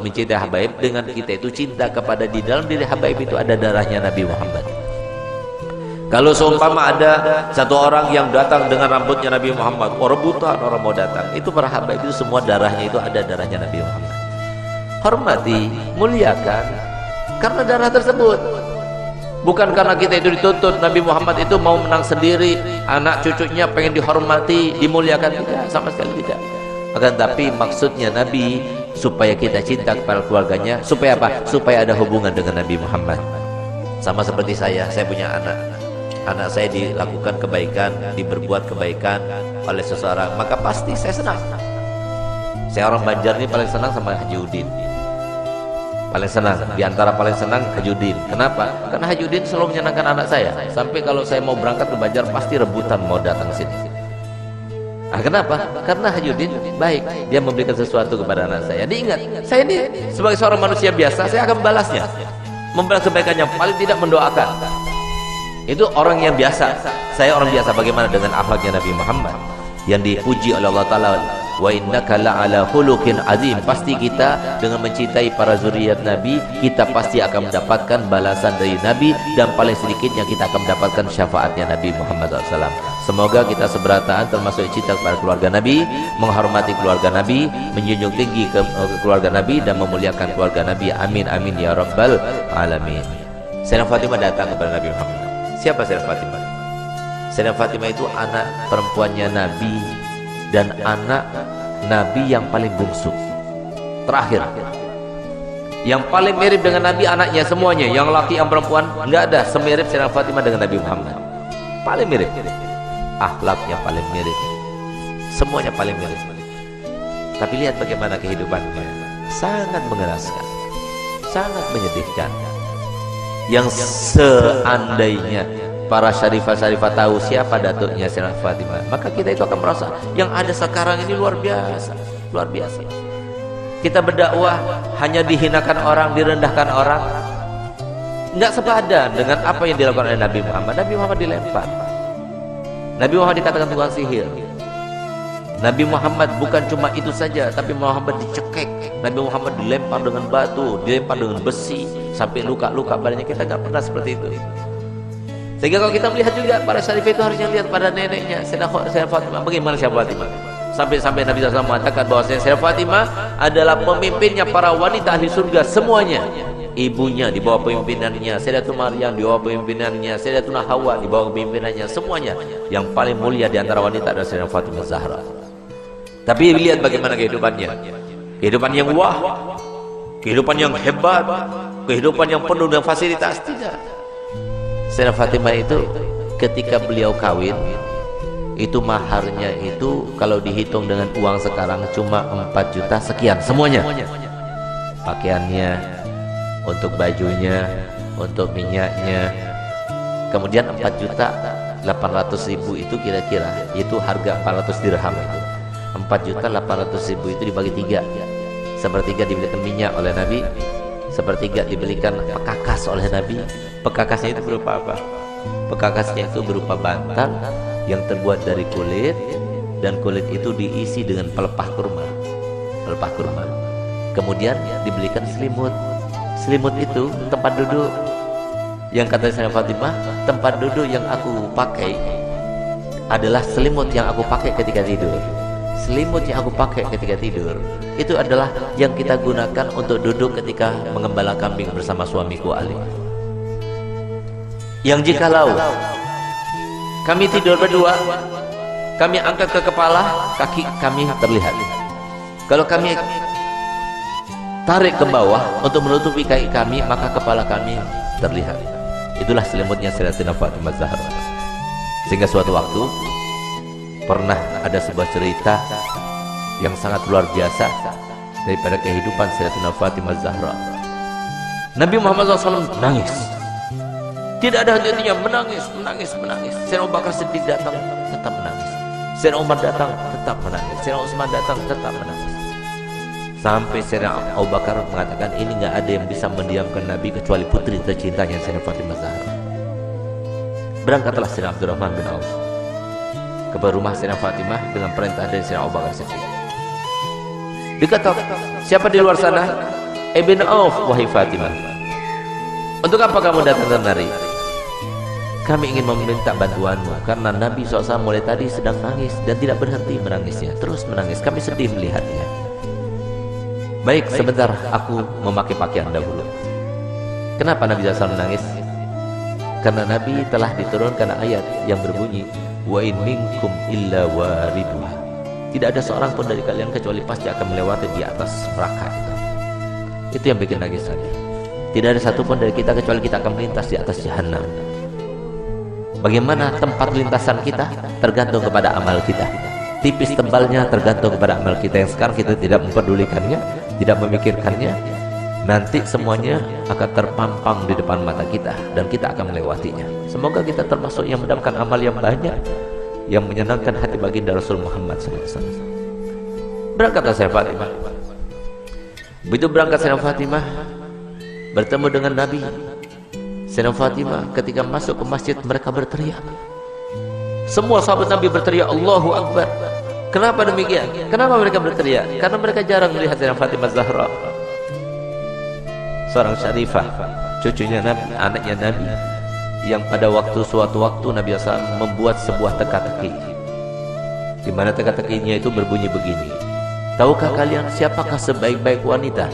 mencintai habaib dengan kita itu cinta kepada di dalam diri habaib itu ada darahnya Nabi Muhammad. Kalau seumpama ada satu orang yang datang dengan rambutnya Nabi Muhammad, rebutan orang mau datang, itu para habaib itu semua darahnya itu ada darahnya Nabi Muhammad. Hormati, muliakan karena darah tersebut. Bukan karena kita itu dituntut Nabi Muhammad itu mau menang sendiri, anak cucunya pengen dihormati, dimuliakan, tidak, sama sekali tidak. Akan tapi maksudnya Nabi supaya kita cinta kepada keluarganya, supaya apa? Supaya ada hubungan dengan Nabi Muhammad. Sama seperti saya punya anak saya dilakukan kebaikan, diberbuat kebaikan oleh seseorang, maka pasti saya senang. Saya orang Banjar ini paling senang sama Haji Udin, paling senang, diantara paling senang Haji Udin. Kenapa? Karena Haji Udin selalu menyenangkan anak saya, sampai kalau saya mau berangkat ke Banjar pasti rebutan mau datang ke sini. Kenapa? Karena Haji Udin baik, dia memberikan sesuatu kepada anak saya. Diingat, saya ini sebagai seorang manusia biasa, saya akan membalasnya, membalas kebaikannya, paling tidak mendoakan. Itu orang yang biasa, saya orang biasa. Bagaimana dengan akhlaknya Nabi Muhammad yang dipuji oleh Allah Ta'ala, wa innaka la'ala khuluqin azim. Pasti kita dengan mencintai para zuriat Nabi, kita pasti akan mendapatkan balasan dari Nabi, dan paling sedikitnya kita akan mendapatkan syafaatnya Nabi Muhammad SAW. Semoga kita seberataan termasuk cinta kepada keluarga Nabi, menghormati keluarga Nabi, menjunjung tinggi ke keluarga Nabi, dan memuliakan keluarga Nabi. Amin amin ya rabbal alamin. Sayyidah Fatimah datang kepada Nabi Muhammad. Siapa Sayyidah Fatimah? Sayyidah Fatimah itu anak perempuannya Nabi dan anak Nabi yang paling bungsu, terakhir. Yang paling mirip dengan Nabi anaknya semuanya, yang laki yang perempuan nggak ada semirip Sayyidah Fatimah dengan Nabi Muhammad. Paling mirip, akhlaknya paling mirip, semuanya paling mirip. Tapi lihat bagaimana kehidupannya, sangat mengenaskan, sangat menyedihkan. Yang seandainya para syarifah-syarifah tahu siapa datuknya Sayyidah Fatimah, maka kita itu akan merasa yang ada sekarang ini luar biasa, luar biasa. Kita berdakwah hanya dihinakan orang, direndahkan orang, nggak sepadan dengan apa yang dilakukan oleh Nabi Muhammad. Nabi Muhammad dilempar, Nabi Muhammad dikatakan tukang sihir. Nabi Muhammad bukan cuma itu saja, tapi Muhammad dicekek, Nabi Muhammad dilempar dengan batu, dilempar dengan besi, sampai luka-luka badannya. Kita nggak pernah seperti itu. Sehingga kalau kita melihat juga para syarifah itu harusnya lihat pada neneknya Sayyidah Fatimah. Bagaimana Sayyidah Fatimah? Sampai Nabi SAW mengatakan bahwa Sayyidah Fatimah adalah pemimpinnya para wanita ahli surga semuanya. Ibunya di bawah pemimpinannya, Sayyidatuna Maryam di bawah pemimpinannya, Sayyidatuna Hawa di bawah pemimpinannya, semuanya. Yang paling mulia di antara wanita adalah Sayyidah Fatimah Zahra. Tapi lihat bagaimana kehidupannya. Kehidupan yang wah, kehidupan yang hebat, kehidupan yang penuh dengan fasilitas. Tidak. Sayyidah Fatimah itu ketika beliau kawin, itu maharnya itu kalau dihitung dengan uang sekarang cuma 4 juta sekian semuanya. Pakaiannya, untuk bajunya, untuk minyaknya. Kemudian 4.800.000 itu kira-kira, itu harga 400 dirham itu. 4.800.000 itu dibagi 3. Sepertiga dibelikan minyak oleh Nabi, sepertiga dibelikan pekakas oleh Nabi. Pekakasnya itu berupa apa? Pekakasnya itu berupa bantal yang terbuat dari kulit, dan kulit itu diisi dengan pelepah kurma. Pelepah kurma. Kemudian dibelikan selimut. Selimut itu tempat duduk. Yang kata Sayyidah Fatimah, tempat duduk yang aku pakai adalah selimut yang aku pakai ketika tidur. Selimut yang aku pakai ketika tidur itu adalah yang kita gunakan untuk duduk ketika mengembala kambing bersama suamiku Ali. Yang jikalau kami tidur berdua, kami angkat ke kepala, kaki kami terlihat. Kalau kami tarik ke bawah untuk menutupi kaki kami, maka kepala kami terlihat. Itulah selimutnya Sayyidatina Fatimah Zahra. Sehingga suatu waktu pernah ada sebuah cerita yang sangat luar biasa daripada kehidupan Sayyidatina Fatimah Zahra. Nabi Muhammad SAW menangis, tidak ada henti-hentinya, menangis. Sayyidina Abu Bakar Siddiq datang, tetap menangis. Sayyidina Umar datang, tetap menangis. Sayyidina Utsman datang, tetap menangis. Sampai Sayyidina Abu Bakar mengatakan, ini nggak ada yang bisa mendiamkan Nabi kecuali putri tercintanya Sayyidatina Fatimah Zahra. Berangkatlah Sayyidina Abdurrahman bin Auf ke rumah Sayyidatina Fatimah dengan perintah dari Sayyidina Abu Bakar Siddiq. Dikatakan, siapa di luar sana? ibn Auf, wahai Fatimah, untuk apa kamu datang kemari? Kami ingin meminta bantuanmu karena Nabi SAW mulai tadi sedang nangis dan tidak berhenti menangisnya, terus menangis. Kami sedih melihatnya. Baik, sebentar, aku memakai pakaian dahulu. Kenapa Nabi SAW menangis? Karena Nabi telah diturunkan ayat yang berbunyi, wa in minkum illa wariduha. Tidak ada seorang pun dari kalian kecuali pasti akan melewati di atas neraka itu. Itu yang bikin nangis tadi. Tidak ada satupun dari kita kecuali kita akan melintas di atas jahanam. Bagaimana tempat lintasan kita tergantung kepada amal kita. Tipis tebalnya tergantung kepada amal kita yang sekarang kita tidak memperdulikannya, tidak memikirkannya. Nanti semuanya akan terpampang di depan mata kita dan kita akan melewatinya. Semoga kita termasuk yang mendapatkan amal yang banyak, yang menyenangkan hati baginda Rasul Muhammad SAW. Berangkatlah saya Fatimah. Begitu berangkat Sayyidah Fatimah bertemu dengan Nabi. Sayyidah Fatimah ketika masuk ke masjid, mereka berteriak. Semua sahabat Nabi berteriak Allahu Akbar. Kenapa demikian? Kenapa mereka berteriak? Karena mereka jarang melihat Sayyidah Fatimah Zahra, seorang syarifah, cucunya Nabi, anaknya Nabi, yang pada suatu waktu Nabi SAW membuat sebuah teka-teki, di mana teka-tekinya itu berbunyi begini. Tahukah kalian siapakah sebaik-baik wanita?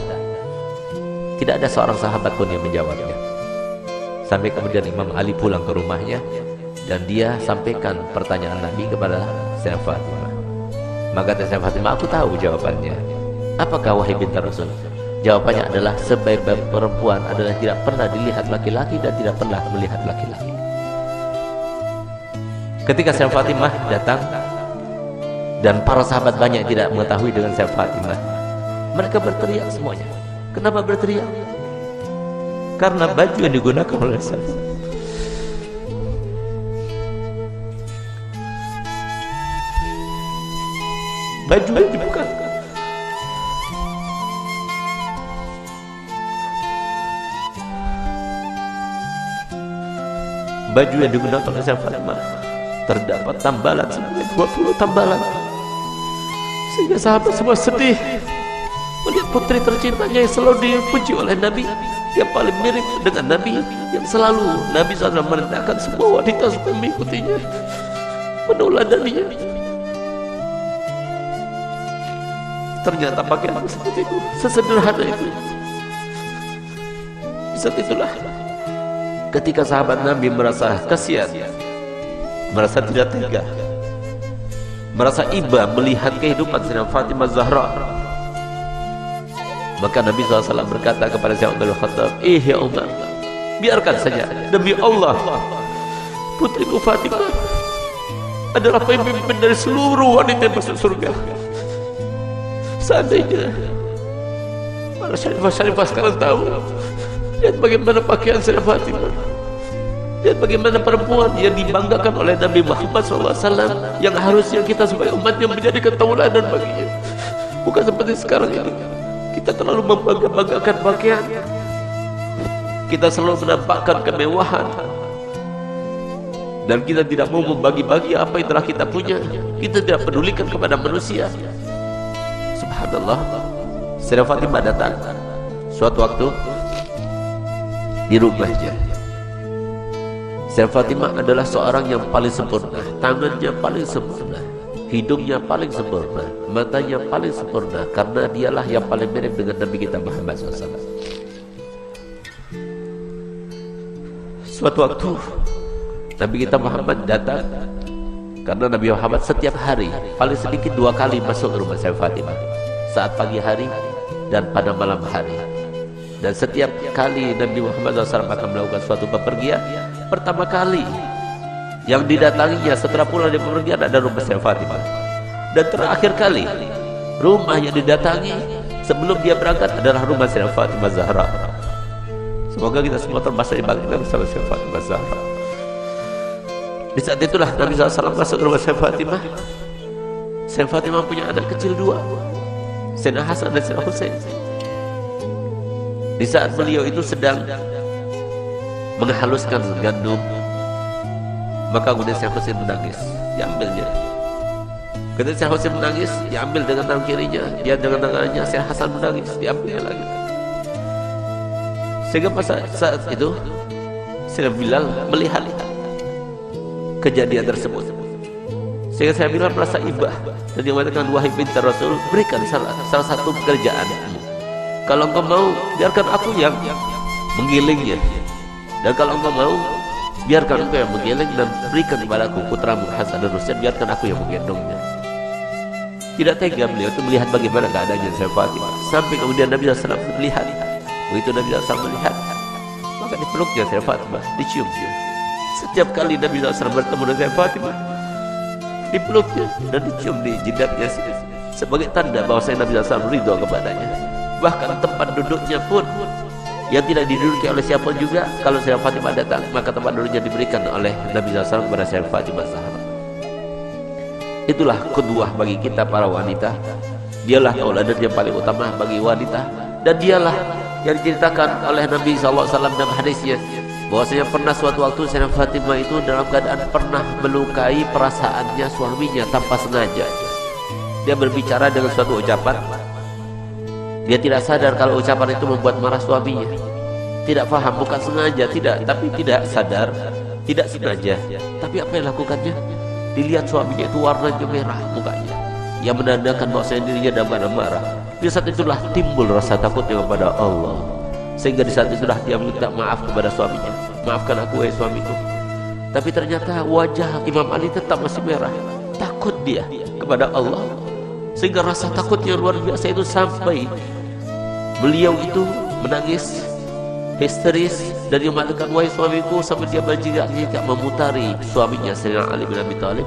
Tidak ada seorang sahabat pun yang menjawabnya. Sampai kemudian Imam Ali pulang ke rumahnya dan dia sampaikan pertanyaan Nabi kepada Sayyidah Fatimah. Maka Sayyidah Fatimah, aku tahu jawabannya. Apakah wahai binti Rasul? Jawabannya adalah sebaik-baik perempuan adalah tidak pernah dilihat laki-laki dan tidak pernah melihat laki-laki. Ketika Sayyidah Fatimah datang dan para sahabat banyak tidak mengetahui dengan Sayyidah Fatimah, mereka berteriak semuanya. Kenapa berteriak? Karena baju yang digunakan oleh Sayyidah, baju yang dibuka, baju yang digunakan oleh Sayyidah Fatimah terdapat tambalan sebanyak 20 tambalan, sehingga sahabat semua sedih melihat putri tercintanya yang selalu dipuji oleh Nabi, yang paling mirip dengan Nabi, yang selalu Nabi SAW merendahkan semua wanita supaya mengikutinya, meneladaninya. Ternyata pakaian seperti itu, sesederhana itu. Di saat itulah ketika sahabat Nabi merasa kasihan, merasa tidak tega, merasa iba melihat kehidupan Sayyidah Fatimah Zahra, maka Nabi SAW berkata kepada Sayyidina Umar bin Khattab, ya Umar, biarkan saja, demi Allah putriku Fatimah adalah pemimpin dari seluruh wanita yang masuk surga. Seandainya para syarifah sekarang tahu, lihat bagaimana pakaian Sayyidah Fatimah, lihat bagaimana perempuan yang dibanggakan oleh Nabi Muhammad SAW, yang harusnya kita sebagai umatnya menjadi tauladan baginya. Bukan seperti sekarang ini, kita terlalu membanggakan pakaian, kita selalu menampakkan kemewahan, dan kita tidak mau membagi-bagi apa yang telah kita punya. Kita tidak pedulikan kepada manusia. Subhanallah, Sayyidah Fatimah datang suatu waktu di rumahnya. Sayyidah Fatimah adalah seorang yang paling sempurna, tangannya paling sempurna, hidungnya paling sempurna, matanya paling sempurna, karena dialah yang paling mirip dengan Nabi kita Muhammad SAW. Suatu waktu Nabi kita Muhammad datang, karena Nabi Muhammad setiap hari paling sedikit 2 kali masuk ke rumah Sayyidah Fatimah, saat pagi hari dan pada malam hari. Dan setiap kali Nabi Muhammad SAW akan melakukan suatu bepergian, pertama kali yang didatanginya setelah pulang dari bepergian ada rumah Sayyidah Fatimah, dan terakhir kali rumah yang didatangi sebelum dia berangkat adalah rumah Sayyidah Fatimah Zahra. Semoga kita semua termasuk dibangkitkan bersama Sayyidah Fatimah Zahra. Di saat itulah Nabi SAW masuk ke rumah Sayyidah Fatimah. Sayyidah Fatimah punya anak kecil 2, Sayyidina Hasan dan Sayyidina Husain. Di saat beliau itu sedang menghaluskan gandum, maka kemudian Sayyidina Husain menangis, diambilnya. Ketika Sayyidina Husain menangis, diambil dengan tangan kirinya, dia dengan tangannya. Sayyidina Hasan menangis, diambilnya lagi. Sehingga saat itu Sayyidina Bilal melihat kejadian tersebut, sehingga saya Bilal merasa ibah dan dia mengatakan, wahai bintang Rasul, berikan salah satu pekerjaan. Kalau engkau mau, biarkan aku yang menggilingnya, dan kalau engkau mau, biarkan engkau yang menggiling dan berikan kepadaku putramu Hasan dan Husain, biarkan aku yang menggendongnya. Tidak tega beliau itu melihat bagaimana keadaannya Sayyidah Fatimah, sampai kemudian Nabi SAW melihat. Begitu Nabi SAW melihat, maka dipeluknya Sayyidah Fatimah, dicium dia. Setiap kali Nabi SAW bertemu dengan Sayyidah Fatimah, dipeluknya dan dicium di jidatnya sebagai tanda bahwa Nabi SAW ridho kepadanya. Bahkan tempat duduknya pun yang tidak diduduki oleh siapa juga, kalau Sayyidah Fatimah datang, maka tempat duduknya diberikan oleh Nabi SAW kepada Sayyidah Fatimah sahabat. Itulah qudwah bagi kita para wanita. Dialah tauladan yang paling utama bagi wanita, dan dialah yang diceritakan oleh Nabi SAW dalam hadisnya bahwasanya pernah suatu waktu Sayyidah Fatimah itu dalam keadaan pernah melukai perasaannya suaminya tanpa sengaja. Dia berbicara dengan suatu ucapan, dia tidak sadar kalau ucapan itu membuat marah suaminya. Tidak paham, bukan sengaja, tapi tidak sadar, tidak sengaja. Tapi apa yang lakukannya? Dilihat suaminya itu warnanya merah mukanya, yang menandakan bahwasanya dirinya dalam keadaan marah. Di saat itulah timbul rasa takutnya kepada Allah, sehingga di saat itulah dia minta maaf kepada suaminya. Maafkan aku wahai suamiku. Tapi ternyata wajah Imam Ali tetap masih merah. Takut dia kepada Allah, sehingga rasa takutnya luar biasa itu sampai beliau itu menangis histeris dan dia mengatakan, wahai suamiku, sampai dia berjingak-jingak memutari suaminya Sayyidina Ali bin Abi Thalib.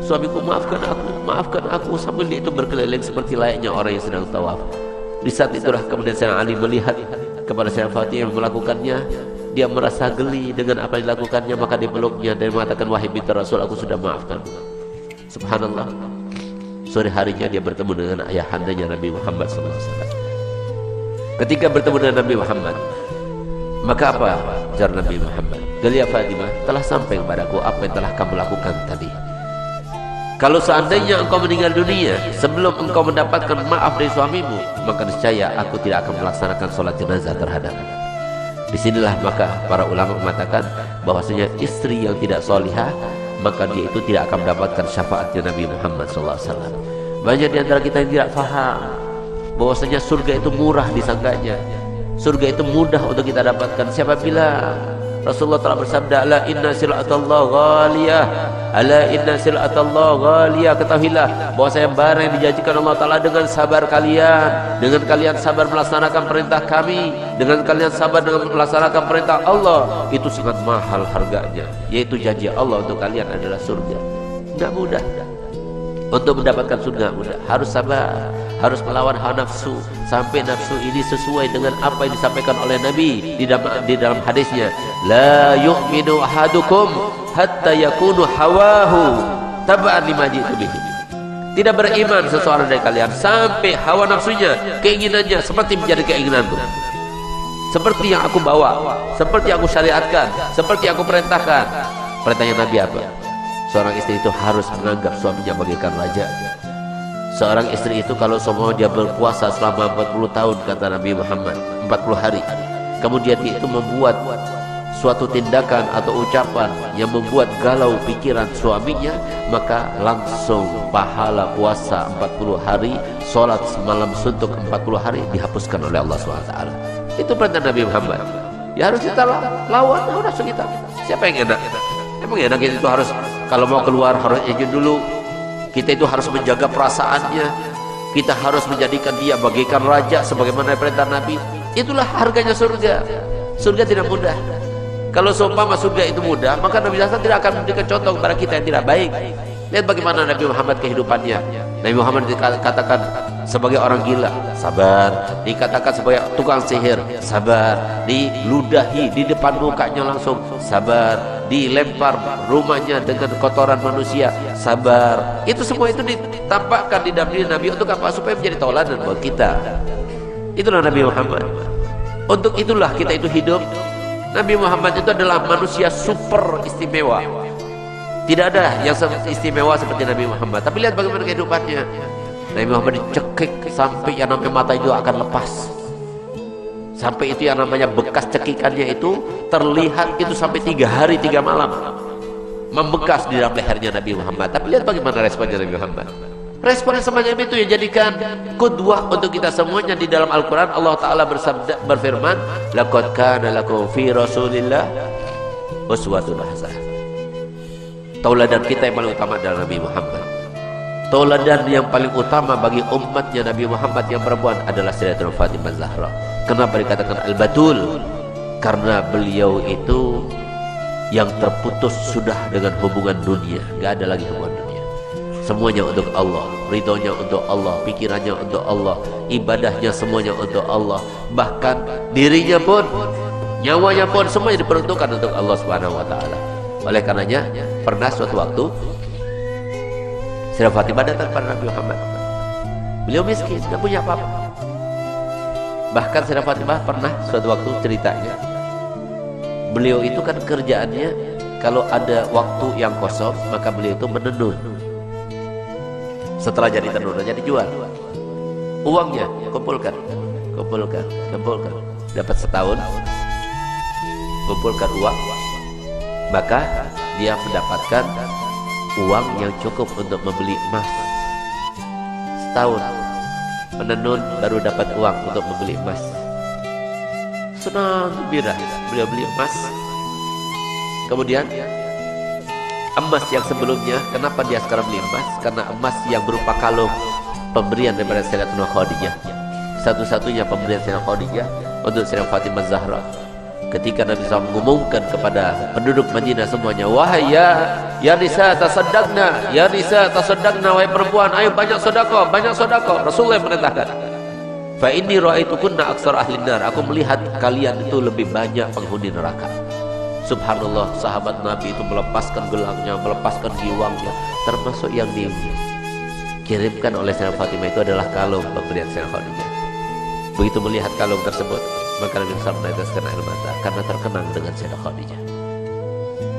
Suamiku, maafkan aku, sambil dia itu berkeliling seperti layaknya orang yang sedang tawaf. Di saat itulah kemudian Sayyidina Ali melihat kepada Sayyidah Fatimah yang melakukannya. Dia merasa geli dengan apa yang dilakukannya, maka dipeluknya dan mengatakan, wahai binti Rasul, aku sudah maafkan. Subhanallah, sore harinya dia bertemu dengan ayahandanya Nabi Muhammad SAW. Ketika bertemu dengan Nabi Muhammad, maka apa jar Nabi Muhammad? Ya Fatimah, telah sampai kepadaku apa yang telah kamu lakukan tadi. Kalau seandainya engkau meninggal dunia sebelum engkau mendapatkan maaf dari suamimu, maka niscaya aku tidak akan melaksanakan sholat jenazah terhadapmu. Disinilah maka para ulama mengatakan bahwasanya istri yang tidak solihah, maka dia itu tidak akan mendapatkan syafaatnya Nabi Muhammad SAW. Banyak di antara kita yang tidak faham bahwasanya surga itu murah disangganya, surga itu mudah untuk kita dapatkan. Siapa bilang? Rasulullah telah bersabda, ala inna sil'atallah ghaliyah, ala inna sil'atallah ghaliyah. Ketahuilah bahwasanya barang yang dijanjikan Allah Ta'ala dengan sabar kalian, dengan kalian sabar melaksanakan perintah kami, dengan kalian sabar dengan melaksanakan perintah Allah, itu sangat mahal harganya, yaitu janji Allah untuk kalian adalah surga. Tidak mudah untuk mendapatkan surga, mudah. Harus sabar, harus melawan hawa nafsu sampai nafsu ini sesuai dengan apa yang disampaikan oleh Nabi di dalam hadisnya, la yu'minu ahadukum hatta yakunu hawahu tab'an lima ji'tu bihi. Tidak beriman seseorang dari kalian sampai hawa nafsunya, keinginannya seperti menjadi keinginanku, seperti yang aku bawa, seperti yang aku syariatkan, seperti yang aku perintahkan. Perintahnya Nabi apa? Seorang istri itu harus menganggap suaminya bagaikan raja. Seorang istri itu kalau semua dia berpuasa selama 40 tahun, kata Nabi Muhammad, 40 hari, kemudian dia itu membuat suatu tindakan atau ucapan yang membuat galau pikiran suaminya, maka langsung pahala puasa 40 hari, sholat malam suntuk 40 hari dihapuskan oleh Allah SWT. Itu perintah Nabi Muhammad. Ya harus kita lawan nafsu kita. Siapa yang enak? Emang enak kita itu harus kalau mau keluar harus izin dulu. Kita itu harus menjaga perasaannya. Kita harus menjadikan dia bagaikan raja sebagaimana perintah Nabi. Itulah harganya surga. Surga tidak mudah. Kalau seumpama surga itu mudah, maka Nabi SAW tidak akan memberikan contoh kepada kita yang tidak baik. Lihat bagaimana Nabi Muhammad kehidupannya. Nabi Muhammad dikatakan sebagai orang gila, sabar. Dikatakan sebagai tukang sihir, sabar. Diludahi di depan mukanya langsung, sabar. Dilempar rumahnya dengan kotoran manusia, sabar. Itu semua itu ditampakkan di dalam diri Nabi untuk apa? Supaya menjadi tauladan buat kita. Itulah Nabi Muhammad. Untuk itulah kita itu hidup. Nabi Muhammad itu adalah manusia super istimewa. Tidak ada yang istimewa seperti Nabi Muhammad. Tapi lihat bagaimana kehidupannya. Nabi Muhammad dicekik sampai yang namanya mata itu akan lepas. Sampai itu yang namanya bekas cekikannya itu terlihat itu sampai 3 hari 3 malam membekas di dalam lehernya Nabi Muhammad. Tapi lihat bagaimana responnya Nabi Muhammad. Responnya semacam itu yang jadikan qudwah untuk kita semuanya. Di dalam Al-Quran Allah Ta'ala berfirman, laqad kana lakum fi Rasulillah uswatun hasanah. Tauladan kita yang paling utama adalah Nabi Muhammad. Tauladan yang paling utama bagi umatnya Nabi Muhammad yang perempuan adalah Sayyidatina Fatimah Zahra. Kenapa dikatakan Al-Batul? Karena beliau itu yang terputus sudah dengan hubungan dunia, gak ada lagi hubungan dunia. Semuanya untuk Allah, ridhonya untuk Allah, pikirannya untuk Allah, ibadahnya semuanya untuk Allah. Bahkan dirinya pun, nyawanya pun semuanya diperuntukkan untuk Allah Subhanahu wa Ta'ala. Oleh karenanya, pernah suatu waktu Sayyidah Fatimah datang pada Nabi Muhammad. Beliau miskin, tidak punya apa-apa. Bahkan Sayyidah Fatimah pernah suatu waktu ceritanya, beliau itu kan kerjaannya kalau ada waktu yang kosong maka beliau itu menenun. Setelah jadi tenun, jadi jual. Uangnya kumpulkan, dapat setahun, kumpulkan uang, maka dia mendapatkan uang yang cukup untuk membeli emas. Setahun menenun baru dapat uang untuk membeli emas. Senang gembira beliau beli emas. Kemudian emas yang sebelumnya, kenapa dia sekarang beli emas? Karena emas yang berupa kalung pemberian daripada Sayyidatina Khadijah, satu-satunya pemberian Sayyidatina Khadijah untuk Sayyidah Fatimah Zahra. Ketika Nabi SAW mengumumkan kepada penduduk Madinah semuanya, wahai ya nisa tasaddaqna, ya nisa tasaddaqna, wahai perempuan, ayo banyak sedekah, banyak sedekah. Rasulullah memerintahkan, fa inni ra'aitukunna aksar ahli nar, aku melihat kalian itu lebih banyak penghuni neraka. Subhanallah, sahabat Nabi itu melepaskan gelangnya, melepaskan giwangnya, termasuk yang dikirimkan oleh Sayyidah Fatimah itu adalah kalung pemberian Sayyidah Khadijah. Begitu melihat kalung tersebut, maka Nabi SAW meneteskan air mata karena terkenang dengan Sayyidah Khadijah.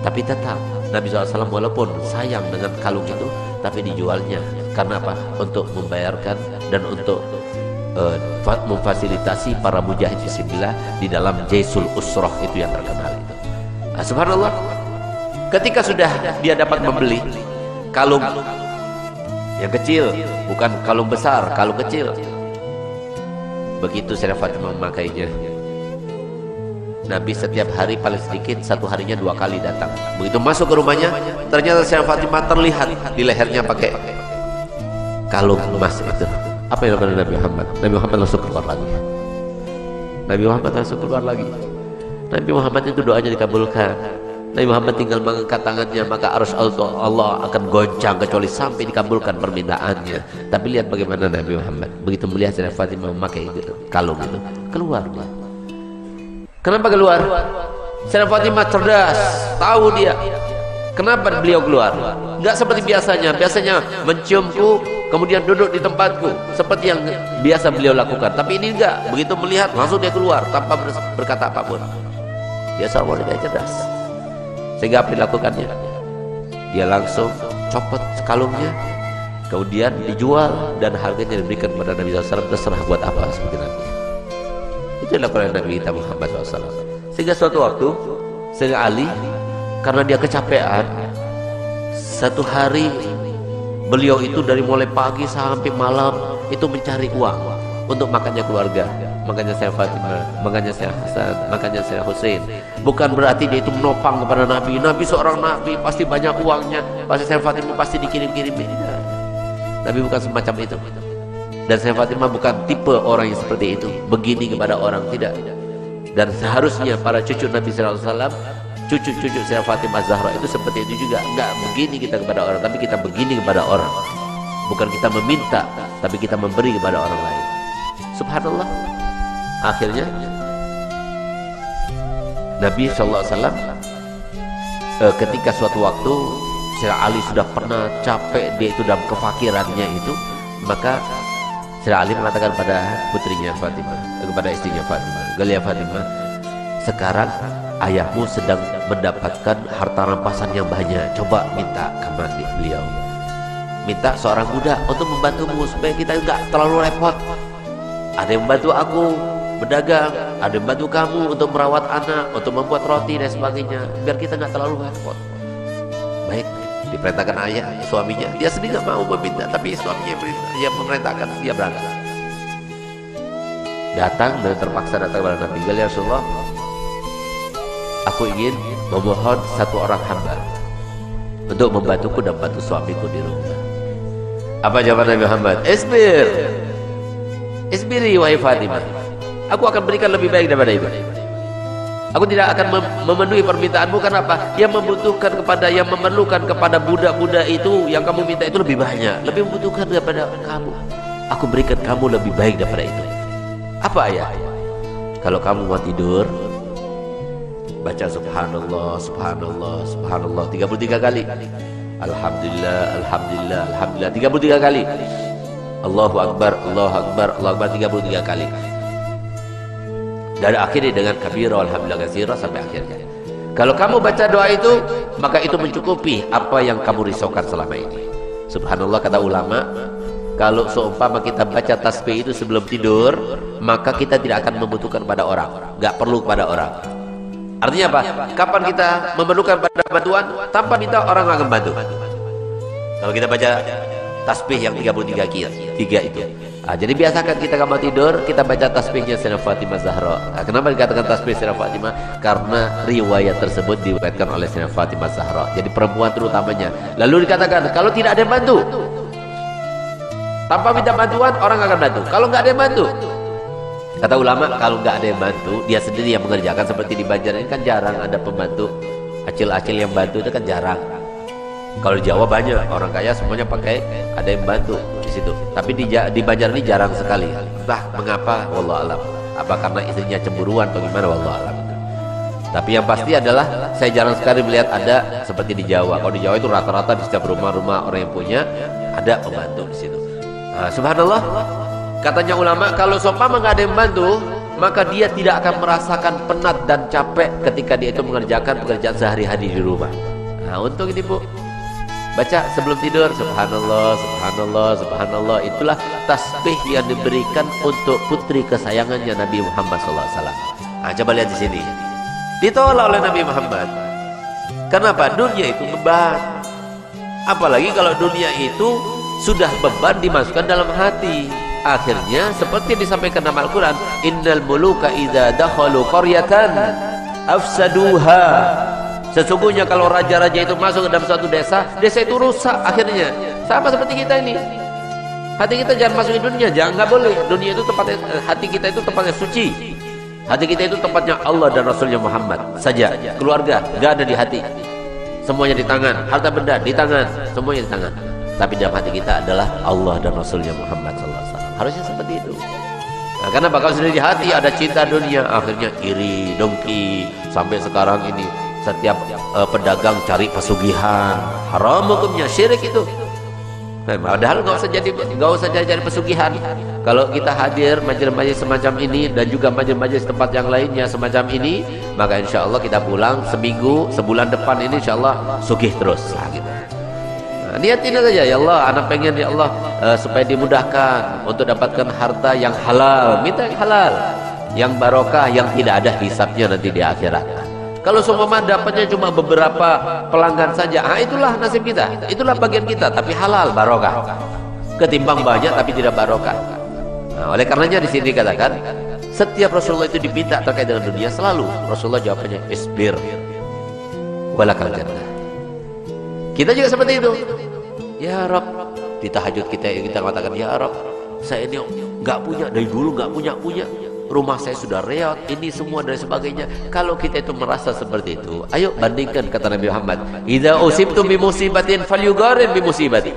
Tapi tetap Nabi SAW walaupun sayang dengan kalung itu, tapi dijualnya. Karena apa? Untuk membayarkan dan untuk memfasilitasi para mujahid fisabilillah di dalam Jaisul Usrah itu yang terkenal itu. Subhanallah, ketika sudah dia dapat membeli kalung yang kecil, bukan kalung besar, kalung kecil, begitu Sayyidah Fatimah memakainya, Nabi setiap hari paling sedikit satu harinya 2 kali datang. Begitu masuk ke rumahnya, ternyata Sayyidah Fatimah terlihat di lehernya pakai kalung emas itu. Apa yang dilakukan Nabi Muhammad? Nabi Muhammad langsung keluar lagi. Nabi Muhammad langsung keluar lagi. Nabi Muhammad itu doanya dikabulkan. Nabi Muhammad tinggal mengangkat tangannya, maka arus Allah akan goncang kecuali sampai dikabulkan permintaannya. Tapi lihat bagaimana Nabi Muhammad begitu melihat Sayyidah Fatimah memakai kalung itu, keluar dia. Kenapa keluar? Sayyidah Fatimah cerdas, tahu dia. Kenapa beliau keluar? Enggak seperti biasanya. Biasanya menciumku, kemudian duduk di tempatku, seperti yang biasa beliau lakukan. Tapi ini enggak. Begitu melihat, langsung dia keluar tanpa berkata apapun. Dia seorang wanita cerdas. Sehingga apa dilakukannya? Dia langsung copot kalungnya, kemudian dijual dan harganya diberikan kepada Nabi SAW. Terserah buat apa seperti Nabi. Itu dilakukan Nabi kita Muhammad SAW. Sehingga suatu waktu Sayyidina Ali, karena dia kecapean, satu hari beliau itu dari mulai pagi sampai malam itu mencari uang untuk makannya keluarga. Makanya Sayyidah Fatimah, makanya Sayyidina Hasan, makanya Sayyidina Husain. Bukan berarti dia itu menopang kepada Nabi. Nabi seorang Nabi, pasti banyak uangnya, pasti Sayyidah Fatimah pasti dikirim-kirimin. Nabi bukan semacam itu. Dan Sayyidah Fatimah bukan tipe orang yang seperti itu, begini kepada orang, tidak. Dan seharusnya para cucu Nabi SAW, cucu-cucu Sayyidah Fatimah Zahra itu seperti itu juga. Enggak begini kita kepada orang, tapi kita begini kepada orang. Bukan kita meminta, tapi kita memberi kepada orang lain. Subhanallah. Akhirnya Nabi SAW ketika suatu waktu Sayyidina Ali sudah pernah capek, dia itu dalam kefakirannya itu, maka Sayyidina Ali mengatakan pada putrinya Fatimah, kepada istrinya Fatimah, Galia Fatimah, sekarang ayahmu sedang mendapatkan harta rampasan yang banyak, coba minta kepada beliau, minta seorang budak untuk membantumu supaya kita enggak terlalu repot. Ada yang membantu aku berdagang, ada yang bantu kamu untuk merawat anak, untuk membuat roti dan sebagainya, biar kita nggak terlalu repot. Baik, diperintahkan ayah, suaminya, dia sendiri nggak mau meminta, tapi suaminya yang memerintahkan, dia berangkat. Datang dan terpaksa datang kepada Nabi, ya Rasulullah, aku ingin memohon satu orang hamba untuk membantuku dan bantu suamiku di rumah. Apa jawaban Nabi Muhammad? Isbiri wahai Fatimah, aku akan berikan lebih baik daripada itu. Aku tidak akan memenuhi permintaanmu. Karena apa? Yang membutuhkan kepada, yang memerlukan kepada budak-budak itu yang kamu minta itu lebih banyak, lebih membutuhkan daripada kamu. Aku berikan kamu lebih baik daripada itu. Apa ayah? Kalau kamu mau tidur, baca subhanallah, subhanallah, subhanallah 33 kali. Alhamdulillah, alhamdulillah, alhamdulillah 33 kali. Allahu akbar, Allahu akbar, Allahu akbar 33 kali. Dari akhirnya dengan kabira alhamdulillah katsira sampai akhirnya. Kalau kamu baca doa itu, maka itu mencukupi apa yang kamu risaukan selama ini. Subhanallah, kata ulama, kalau seumpama kita baca tasbih itu sebelum tidur, maka kita tidak akan membutuhkan pada orang, nggak perlu kepada orang. Artinya apa? Kapan kita memerlukan pada bantuan, tanpa minta orang akan bantu. Kalau kita baca tasbih yang 33 itu. Jadi biasakan kita kalau tidur, kita baca tasbihnya Sayyidah Fatimah Zahra. Kenapa dikatakan tasbih Sayyidah Fatimah? Karena riwayat tersebut diriwayatkan oleh Sayyidah Fatimah Zahra. Jadi perempuan terutamanya. Lalu dikatakan, kalau tidak ada yang bantu, tanpa minta bantuan, orang akan bantu. Kalau nggak ada yang bantu, kata ulama, kalau nggak ada yang bantu, dia sendiri yang mengerjakan. Seperti di Banjar ini kan jarang ada pembantu, acil-acil yang bantu itu kan jarang. Kalau di Jawa banyak, orang kaya semuanya pakai ada yang bantu di situ. Tapi di Banjar ini jarang sekali. Entah mengapa, wallahu alam. Apa karena istrinya cemburuan atau gimana, wallahu alam. Tapi yang pasti adalah saya jarang sekali melihat ada seperti di Jawa. Kalau di Jawa itu rata-rata di setiap rumah-rumah orang yang punya ada pembantu di situ. Subhanallah, katanya ulama, kalau seumpama nggak ada yang bantu, maka dia tidak akan merasakan penat dan capek ketika dia itu mengerjakan pekerjaan sehari-hari di rumah. Untuk ini Bu, baca sebelum tidur subhanallah, subhanallah, subhanallah. Itulah tasbih yang diberikan untuk putri kesayangannya Nabi Muhammad SAW. Coba lihat di sini, ditolak oleh Nabi Muhammad. Kenapa? Dunia itu beban. Apalagi kalau dunia itu sudah beban dimasukkan dalam hati. Akhirnya seperti disampaikan dalam Al-Quran, innal muluka idza dakhalu qaryatan afsaduha. Sesungguhnya kalau raja-raja itu masuk ke dalam suatu desa, desa itu rusak akhirnya. Sama seperti kita ini. Hati kita jangan masuk ke dunia, jangan, nggak boleh. Dunia itu tempatnya, hati kita itu tempatnya suci. Hati kita itu tempatnya Allah dan Rasulnya Muhammad saja. Keluarga nggak ada di hati. Semuanya di tangan, harta benda di tangan, semuanya di tangan. Tapi dalam hati kita adalah Allah dan Rasulnya Muhammad SAW. Harusnya seperti itu. Karena bakal sendiri di hati ada cinta dunia, akhirnya iri, dengki. Sampai sekarang ini setiap pedagang cari pesugihan, haram hukumnya, syirik itu. Padahal nggak usah jadi pesugihan. Kalau kita hadir majelis-majelis semacam ini dan juga majelis-majelis tempat yang lainnya semacam ini, maka insya Allah kita pulang seminggu, sebulan depan ini insya Allah sugih terus lah gitu. Niatin saja, ya Allah, anak pengen ya Allah supaya dimudahkan untuk dapatkan harta yang halal, minta yang halal, yang barokah, yang tidak ada hisabnya nanti di akhirat. Kalau semua dapatnya cuma beberapa pelanggan saja, itulah nasib kita, itulah bagian kita, tapi halal, barokah. Ketimbang banyak tapi tidak barokah. Oleh karenanya di sini dikatakan, setiap Rasulullah itu diminta terkait dengan dunia, selalu Rasulullah jawabannya isbir walakal jannah. Kita juga seperti itu. Ya Rabb, di tahajud kita katakan, ya Rabb, saya ini nggak punya, dari dulu nggak punya, rumah saya sudah reot, ini semua dan sebagainya. Kalau kita itu merasa seperti itu, ayo bandingkan, kata Nabi Muhammad, idza usibtum bi musibatin falyugharir bi musibati.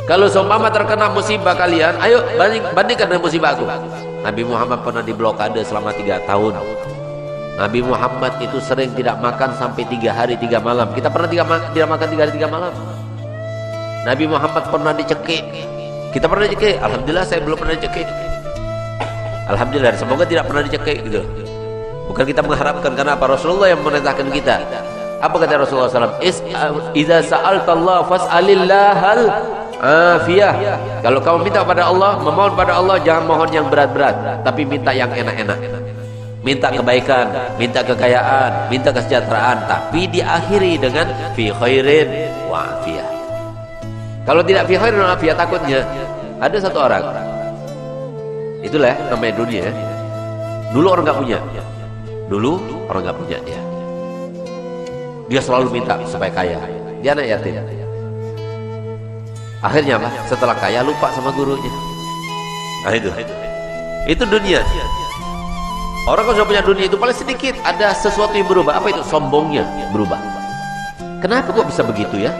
Kalau seumpama terkena musibah kalian, ayo bandingkan dengan musibahku. Nabi Muhammad pernah diblokade selama 3 tahun. Nabi Muhammad itu sering tidak makan sampai 3 hari 3 malam. Kita pernah tidak makan 3 hari 3 malam. Nabi Muhammad pernah dicekik. Kita pernah dicekik. Alhamdulillah saya belum pernah dicekik. Alhamdulillah, semoga tidak pernah dicekik gitu. Bukan kita mengharapkan, karena apa? Rasulullah yang memerintahkan kita. Apa kata Rasulullah SAW? Idza sa'alta Allah fas'alillahal afiyah. Kalau kamu minta pada Allah, memohon pada Allah, jangan mohon yang berat-berat, tapi minta yang enak-enak. Minta kebaikan, minta kekayaan, minta kesejahteraan, tapi diakhiri dengan fi khairin wa afiyah. Kalau tidak fi khairin wa afiyah, takutnya ada satu orang, itulah namanya dunia. Dulu orang nggak punya, dia selalu minta supaya kaya. Dia anak yatim. Akhirnya apa? Setelah kaya lupa sama gurunya. Nah itu dunia. Orang kalau sudah punya dunia itu paling sedikit ada sesuatu yang berubah. Apa itu? Sombongnya berubah. Kenapa kok bisa begitu ya?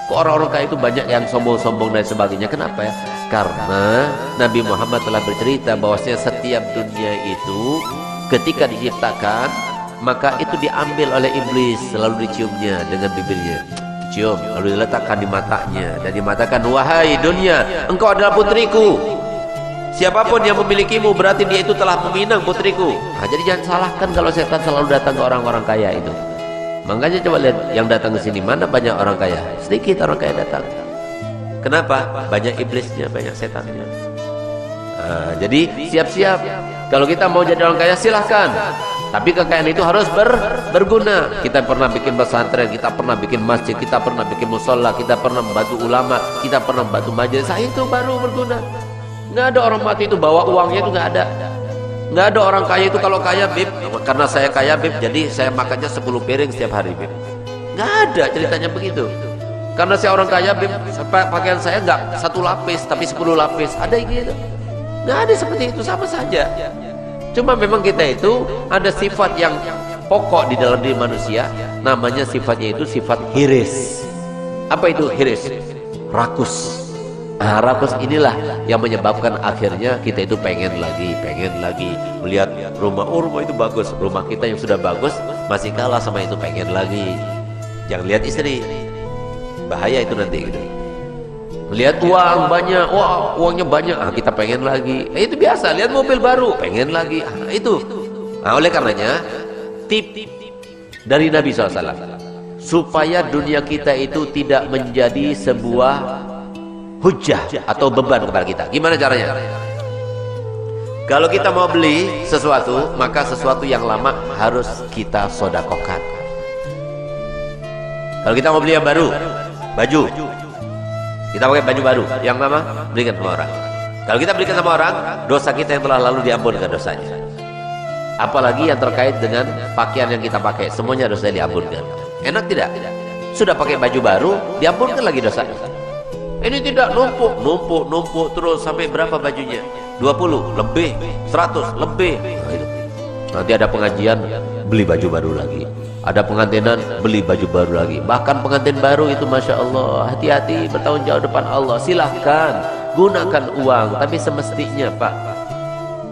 Kok orang-orang kaya itu banyak yang sombong-sombong dan sebagainya? Kenapa ya? Karena Nabi Muhammad telah bercerita bahwasanya setiap dunia itu ketika diciptakan, maka itu diambil oleh iblis, selalu diciumnya dengan bibirnya. Dicium, lalu diletakkan di matanya dan dimatakan, wahai dunia, engkau adalah putriku. Siapapun yang memilikimu berarti dia itu telah meminang putriku. Nah, jadi jangan salahkan kalau setan selalu datang ke orang-orang kaya itu. Makanya coba lihat yang datang ke sini, mana banyak orang kaya? Sedikit orang kaya datang. Kenapa? Banyak iblisnya, banyak setannya. Nah, jadi siap-siap. Kalau kita mau jadi orang kaya silahkan. Tapi kekayaan itu harus berguna. Kita pernah bikin pesantren, kita pernah bikin masjid, kita pernah bikin musola, kita pernah membantu ulama, kita pernah membantu majelis. Itu baru berguna. Nggak ada orang mati itu bawa uangnya, itu nggak ada. Nggak ada orang kaya itu kalau kaya, Bib, karena saya kaya, Bib, jadi saya makannya 10 piring setiap hari, Bib. Nggak ada ceritanya begitu. Karena saya orang kaya, Bib, pakaian saya nggak 1 lapis tapi 10 lapis. Ada yang gitu? Nggak ada seperti itu, sama saja. Cuma memang kita itu ada sifat yang pokok di dalam diri manusia, namanya sifatnya itu sifat hiris. Apa itu hiris? Rakus. Nah, rakus inilah yang menyebabkan akhirnya kita itu pengen lagi melihat rumah itu bagus, rumah kita yang sudah bagus masih kalah sama itu, pengen lagi. Jangan lihat istri, bahaya itu nanti gitu. Melihat uang banyak, wah uangnya banyak, kita pengen lagi. Itu biasa, lihat mobil baru, pengen lagi. Itu. Nah, oleh karenanya tip dari Nabi SAW supaya dunia kita itu tidak menjadi sebuah hujah atau beban kepada kita. Gimana caranya? Kalau kita mau beli sesuatu, maka sesuatu yang lama harus kita sodakokan. Kalau kita mau beli yang baru, baju, kita pakai baju baru. Yang lama berikan sama orang. Kalau kita berikan sama orang, dosa kita yang telah lalu diampunkan dosanya. Apalagi yang terkait dengan pakaian yang kita pakai, semuanya dosa diampunkan. Enak tidak? Sudah pakai baju baru, diampunkan lagi dosanya. Ini tidak numpuk terus sampai berapa bajunya? 20 lebih, 100 lebih. Nanti ada pengajian, beli baju baru lagi. Ada pengantinan, beli baju baru lagi. Bahkan pengantin baru itu Masya Allah, hati-hati bertanggung jawab depan Allah. Silahkan gunakan uang, tapi semestinya Pak.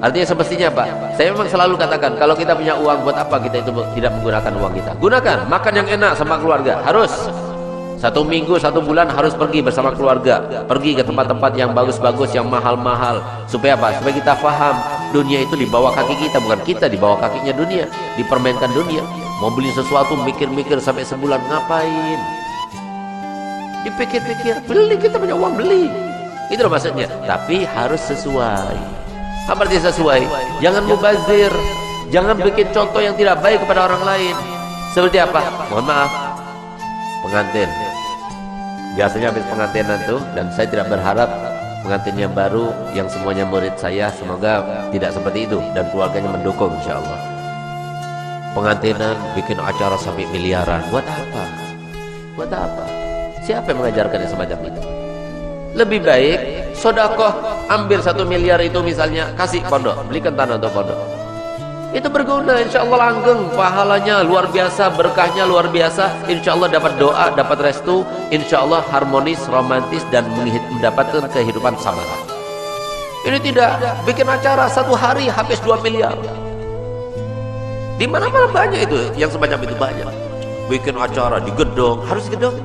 Artinya semestinya Pak, saya memang selalu katakan, kalau kita punya uang, buat apa kita itu tidak menggunakan uang kita? Gunakan, makan yang enak sama keluarga, harus. 1 minggu, 1 bulan harus pergi bersama keluarga, pergi ke tempat-tempat yang bagus-bagus, yang mahal-mahal. Supaya apa? Supaya kita faham dunia itu di bawah kaki kita, bukan kita di bawah kakinya dunia, dipermainkan dunia. Mau beli sesuatu mikir-mikir sampai sebulan, ngapain? Dipikir-pikir, beli, kita punya uang beli. Itu loh maksudnya. Tapi harus sesuai. Apa artinya sesuai? Jangan mubazir, jangan bikin contoh yang tidak baik kepada orang lain. Seperti apa? Mohon maaf, pengantin biasanya habis pengantinan tuh, dan saya tidak berharap pengantin yang baru yang semuanya murid saya, semoga tidak seperti itu dan keluarganya mendukung insya Allah. Pengantinan bikin acara sampai miliaran, buat apa? Buat apa? Siapa yang mengajarkan yang semacam itu? Lebih baik sodakoh, ambil 1 miliar itu misalnya, kasih pondok, belikan tanah untuk pondok. Itu berguna, insya Allah langgeng, pahalanya luar biasa, berkahnya luar biasa. Insya Allah dapat doa, dapat restu, insya Allah harmonis, romantis, dan mendapatkan kehidupan samara. Ini tidak, bikin acara 1 hari habis 2 miliar. Di mana-mana banyak itu, yang semacam itu banyak. Bikin acara di gedung, harus di gedung.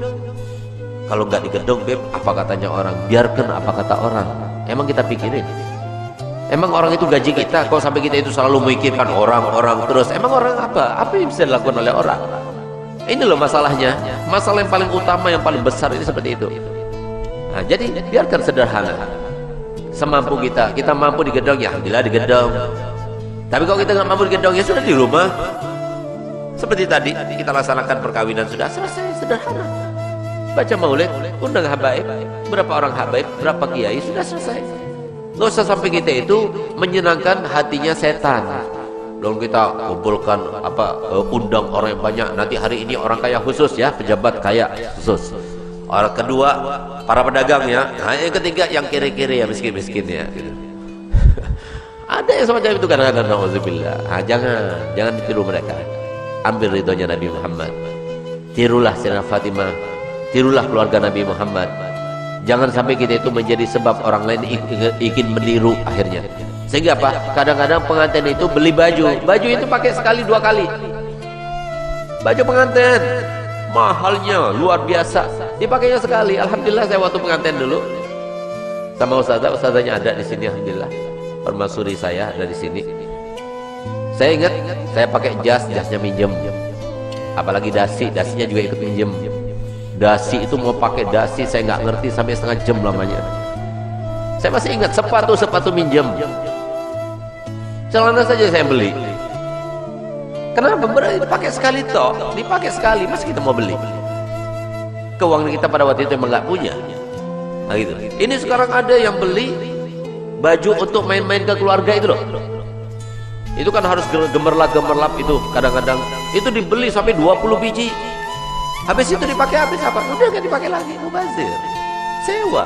Kalau nggak di gedung, Beb, apa katanya orang? Biarkan apa kata orang. Emang kita pikirin? Emang orang itu gaji kita, kalau sampai kita itu selalu memikirkan orang-orang terus. Emang orang apa? Apa yang bisa dilakukan oleh orang? Ini loh masalahnya. Masalah yang paling utama, yang paling besar ini seperti itu. Nah, jadi biarkan sederhana. Semampu kita, kita mampu di gedung, ya alhamdulillah di gedung. Tapi kalau kita nggak mampu di gedung, ya sudah di rumah. Seperti tadi kita laksanakan perkawinan, sudah selesai, sederhana. Baca maulid, undang habaib, berapa orang habaib, berapa kiai, sudah selesai. Nggak usah sampai kita itu menyenangkan hatinya setan. Lalu kita kumpulkan undang orang yang banyak. Nanti hari ini orang kaya khusus ya, pejabat kaya khusus. Orang kedua para pedagang ya. Nah, yang ketiga yang kiri-kiri ya, miskin-miskin ya. Gitu. Ada yang semacam itu kadang-kadang. Nauzubillah. Nah, jangan ditiru mereka. Ambil ridhonya Nabi Muhammad. Tirulah Sayyidah Fatimah. Tirulah keluarga Nabi Muhammad. Jangan sampai kita itu menjadi sebab orang lain ingin meniru akhirnya. Sehingga apa? Kadang-kadang pengantin itu beli baju. Baju itu pakai sekali dua kali. Baju pengantin mahalnya luar biasa. Dipakainya sekali. Alhamdulillah saya waktu pengantin dulu sama ustazahnya ada di sini, alhamdulillah. Permaisuri saya ada di sini. Saya ingat saya pakai jasnya minjem. Apalagi dasinya juga ikut minjem. Dasi itu mau pakai dasi saya nggak ngerti sampai setengah jam lamanya. Saya masih ingat sepatu minjem. Celana saja saya beli. Kenapa? Berarti dipakai sekali toh, dipakai sekali, mas kita mau beli. Keuangan kita pada waktu itu memang nggak punya. Nah gitu. Ini sekarang ada yang beli baju untuk main-main ke keluarga itu loh. Itu kan harus gemerlap itu kadang-kadang. Itu dibeli sampai 20 biji. Habis itu dipakai habis apa? Udah nggak dipakai lagi, mubazir. Sewa.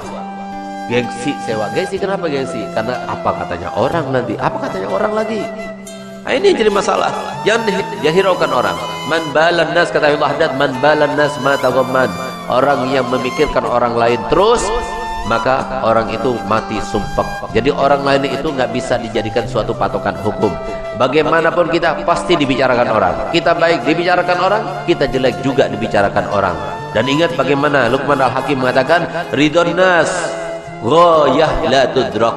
Gengsi sewa. Gengsi kenapa gengsi? Karena apa katanya orang nanti? Apa katanya orang lagi? Nah, ini jadi masalah. Jangan hiraukan orang. Man balan nas, kata Allah Haddad, man balan nas mata ghamman. Orang yang memikirkan orang lain terus, maka orang itu mati sumpah. Jadi orang lain itu nggak bisa dijadikan suatu patokan hukum. Bagaimanapun kita pasti dibicarakan orang. Kita baik dibicarakan orang, kita jelek juga dibicarakan orang. Dan ingat bagaimana Luqman Al-Hakim mengatakan, ridhon nas ghayah la tudrak.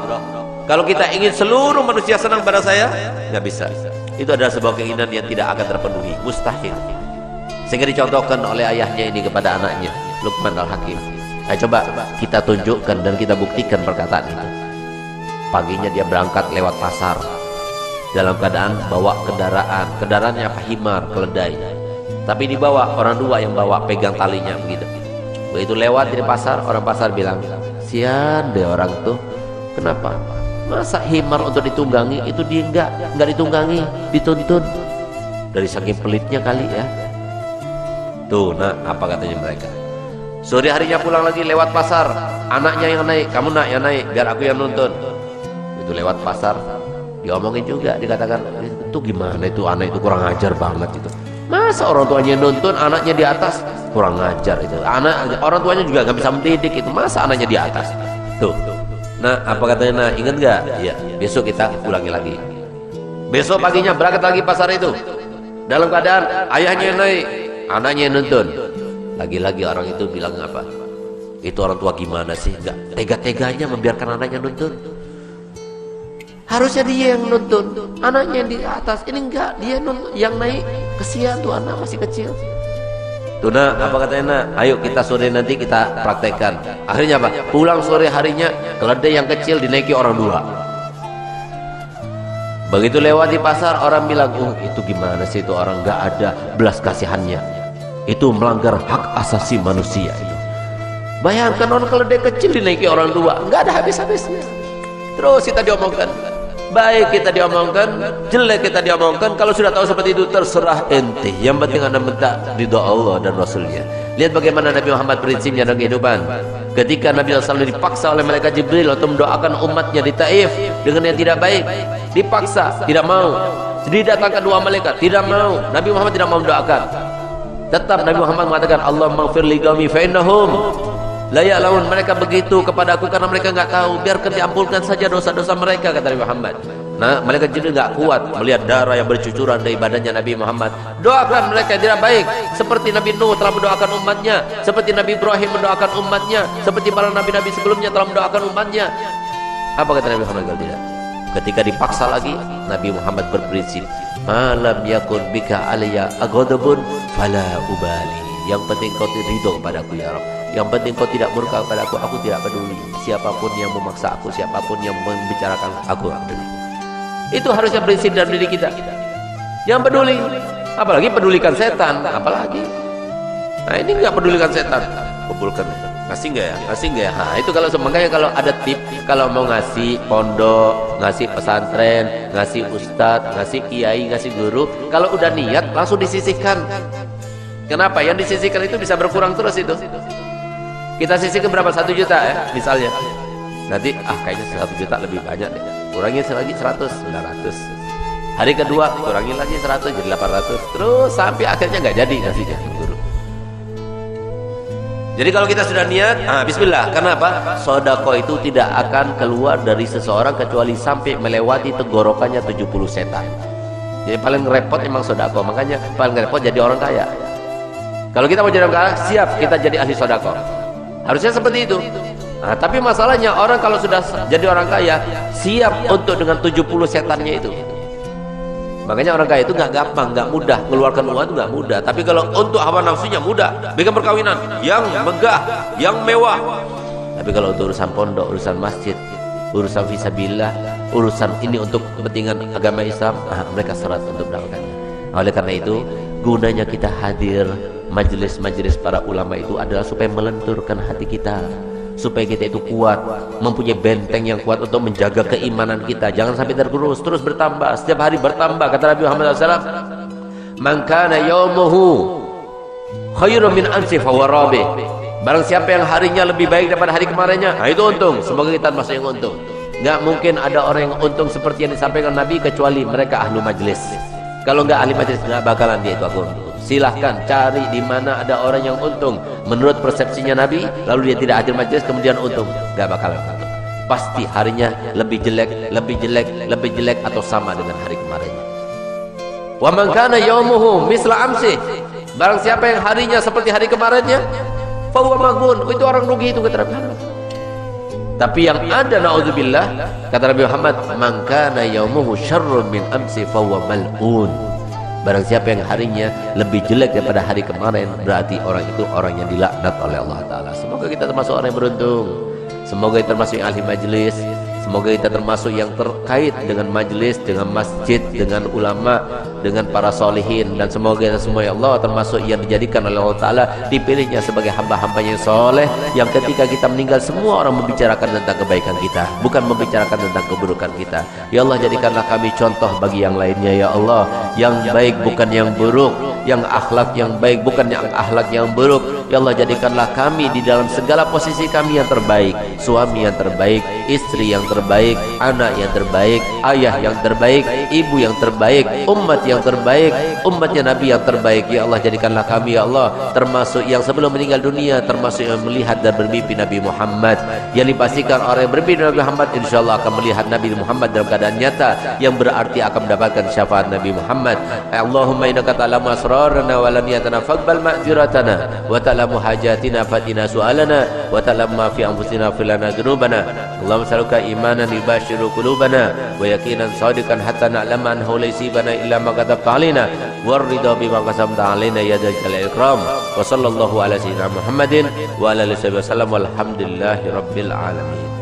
Kalau kita ingin seluruh manusia senang pada saya, nggak bisa. Itu adalah sebuah keinginan yang tidak akan terpenuhi, mustahil. Sehingga dicontohkan oleh ayahnya ini kepada anaknya, Luqman Al-Hakim. Ayo coba kita tunjukkan dan kita buktikan perkataan itu. Paginya dia berangkat lewat pasar dalam keadaan bawa kendaraannya apa? Himar, keledai. Tapi dibawa orang dua yang bawa, pegang talinya begitu. Begitu lewat di pasar, orang pasar bilang, sian deh orang tuh. Kenapa? Masa himar untuk ditunggangi, itu dia enggak ditunggangi, dituntun. Dari saking pelitnya kali ya. Tuh, nah apa katanya mereka? Sore harinya pulang lagi lewat pasar, anaknya yang naik, kamu nak yang naik, biar aku yang nuntun. Itu lewat pasar, diomongin juga, dikatakan itu gimana itu anak itu kurang ajar banget itu. Masa orang tuanya nuntun, anaknya di atas, kurang ajar itu. Orang tuanya juga nggak bisa mendidik itu, masa anaknya di atas. Tuh. Nah, apa katanya? Nah, ingat nggak? Ya, besok kita ulangi lagi. Besok paginya berangkat lagi pasar itu. Dalam keadaan ayahnya yang naik, anaknya yang nuntun. Lagi-lagi orang itu bilang apa? Itu orang tua gimana sih? Enggak tega-teganya membiarkan anaknya nuntun. Harusnya dia yang nuntun, anaknya yang di atas. Ini enggak, dia nuntun, yang naik. Kesian tuh anak masih kecil. Tuh nah, apa katanya? Nah, ayo kita sore nanti kita praktekkan. Akhirnya apa? Pulang sore harinya, keledai yang kecil dinaiki orang dua. Begitu lewat di pasar, orang bilang, itu gimana sih itu orang nggak ada belas kasihannya. Itu melanggar hak asasi manusia itu. Bayangkan orang keledai kecil dinaiki orang dua, nggak ada habis-habisnya. Terus kita diomongkan, baik kita diomongkan, jelek kita diomongkan. Kalau sudah tahu seperti itu, terserah ente. Yang penting anda minta ridha Allah dan Rasulnya. Lihat bagaimana Nabi Muhammad prinsipnya dalam kehidupan. Ketika Nabi SAW dipaksa oleh malaikat Jibril untuk mendoakan umatnya di Taif dengan yang tidak baik, dipaksa, tidak mau. Didatangkan dua malaikat, tidak mau. Nabi Muhammad tidak mau mendoakan. Tetap Nabi Muhammad mengatakan, Allahumma ighfir li qaumi fa innahum la ya'lamun. Mereka begitu kepada aku karena mereka enggak tahu. Biarkan diampunkan saja dosa-dosa mereka, kata Nabi Muhammad. Nah, malaikat Jibril enggak kuat melihat darah yang bercucuran dari badannya Nabi Muhammad. Doakan mereka yang tidak baik, seperti Nabi Nuh telah mendoakan umatnya, seperti Nabi Ibrahim mendoakan umatnya, seperti para nabi-nabi sebelumnya telah mendoakan umatnya. Apa kata Nabi Muhammad kalau tidak? Ketika dipaksa lagi, Nabi Muhammad berprinsip, malam yakun bika alayya aghadabun fala ubali. Yang penting kau ridho kepadaku ya Rabb. Yang penting kau tidak murka kepada aku tidak peduli. Siapapun yang memaksa aku, siapapun yang membicarakan aku tidak peduli. Itu harusnya prinsip dalam diri kita. Jangan peduli, apalagi pedulikan setan, apalagi. Nah ini nggak pedulikan setan, kumpulkan. Ngasih nggak ya? Ngasih nggak ya? Nah itu kalau makanya kalau ada tip, kalau mau ngasih pondok, ngasih pesantren, ngasih ustadz, ngasih kiai, ngasih guru, kalau udah niat langsung disisihkan. Kenapa? Yang disisihkan itu bisa berkurang terus itu. Kita sisihkan berapa? 1 juta ya misalnya. Nanti kayaknya 1 juta lebih banyak deh. Kurangin lagi 100, 900. Hari kedua kurangin lagi 100 jadi 800. Terus sampai akhirnya nggak jadi ngasihnya guru. Jadi kalau kita sudah niat, bismillah. Kenapa? Sodako itu tidak akan keluar dari seseorang kecuali sampai melewati tenggorokannya 70 setan. Jadi paling repot emang sodako. Makanya paling repot jadi orang kaya. Kalau kita mau jadi orang kaya, siap kita jadi ahli sodako. Harusnya seperti itu. Nah, tapi masalahnya orang kalau sudah jadi orang kaya, siap untuk dengan 70 setannya itu. Makanya orang kaya itu nggak gampang, nggak mudah, mengeluarkan uang itu nggak mudah. Tapi kalau untuk hawa nafsunya mudah, bikin perkawinan yang megah, yang mewah. Tapi kalau untuk urusan pondok, urusan masjid, urusan fisabilillah, urusan ini untuk kepentingan agama Islam, mereka serat untuk melakukannya. Oleh karena itu, gunanya kita hadir majelis-majelis para ulama itu adalah supaya melenturkan hati kita, supaya kita itu kuat, mempunyai benteng yang kuat untuk menjaga keimanan kita. Jangan sampai tergerus, terus bertambah, setiap hari bertambah. Kata Nabi Muhammad SAW, man kana yaumuhu khairun min amsi fahuwa rabi. Barang siapa yang harinya lebih baik daripada hari kemarinnya, itu untung. Semoga kita termasuk yang untung. Nggak mungkin ada orang yang untung seperti yang disampaikan Nabi kecuali mereka ahlu majlis. Kalau nggak ahli majlis, nggak bakalan dia itu aku untung. Silahkan cari di mana ada orang yang untung menurut persepsinya Nabi, lalu dia tidak hadir majelis kemudian untung, gak bakalan untung. Pasti harinya lebih jelek, lebih jelek, lebih jelek atau sama dengan hari kemarinnya. Wa man kana yaumuhu misla amsi. Barang siapa yang harinya seperti hari kemarinnya, fa huwa maghun. Itu orang rugi itu kata Nabi Muhammad. Tapi yang ada naudzubillah, kata Nabi Muhammad, man kana yaumuhu syarrun min amsi fa huwa mal'un. Barang siapa yang harinya lebih jelek daripada hari kemarin, berarti orang itu orang yang dilaknat oleh Allah Ta'ala. Semoga kita termasuk orang yang beruntung. Semoga kita termasuk yang ahli majelis. Semoga kita termasuk yang terkait dengan majelis, dengan masjid, dengan ulama, dengan para solihin. Dan semoga kita semua ya Allah termasuk yang dijadikan oleh Allah Ta'ala, dipilihnya sebagai hamba-hambanya yang soleh, yang ketika kita meninggal semua orang membicarakan tentang kebaikan kita, bukan membicarakan tentang keburukan kita. Ya Allah, jadikanlah kami contoh bagi yang lainnya ya Allah, yang baik bukan yang buruk, yang akhlak yang baik bukan yang akhlak yang buruk. Ya Allah, jadikanlah kami di dalam segala posisi kami yang terbaik, suami yang terbaik, istri yang terbaik, anak yang terbaik, ayah yang terbaik, ibu yang terbaik, umat yang terbaik, umatnya Nabi yang terbaik. Ya Allah, jadikanlah kami ya Allah termasuk yang sebelum meninggal dunia, termasuk yang melihat dan bermimpi Nabi Muhammad. Yang dipastikan orang yang bermimpi Nabi Muhammad insyaallah akan melihat Nabi Muhammad dalam keadaan nyata, yang berarti akan mendapatkan syafaat Nabi Muhammad. Allahumma innaka ta'lamu asrarana wa lam yatana faqbal ma'ziratana wa ta'lamu hajatina fatina su'alana wa ta'lamu ma fi anfusina filana dzunubana. Allahumma saluka imanan yubashiru qulubana wa yaqinan sadiqan hatta na'lama annahu laysa bana illa ma katabta alaina warida bima qasamta alaina ya dzal jalali ikram. Wa sallallahu ala sayyidina Muhammadin wa ala alihi wasallam walhamdulillahi rabbil alamin.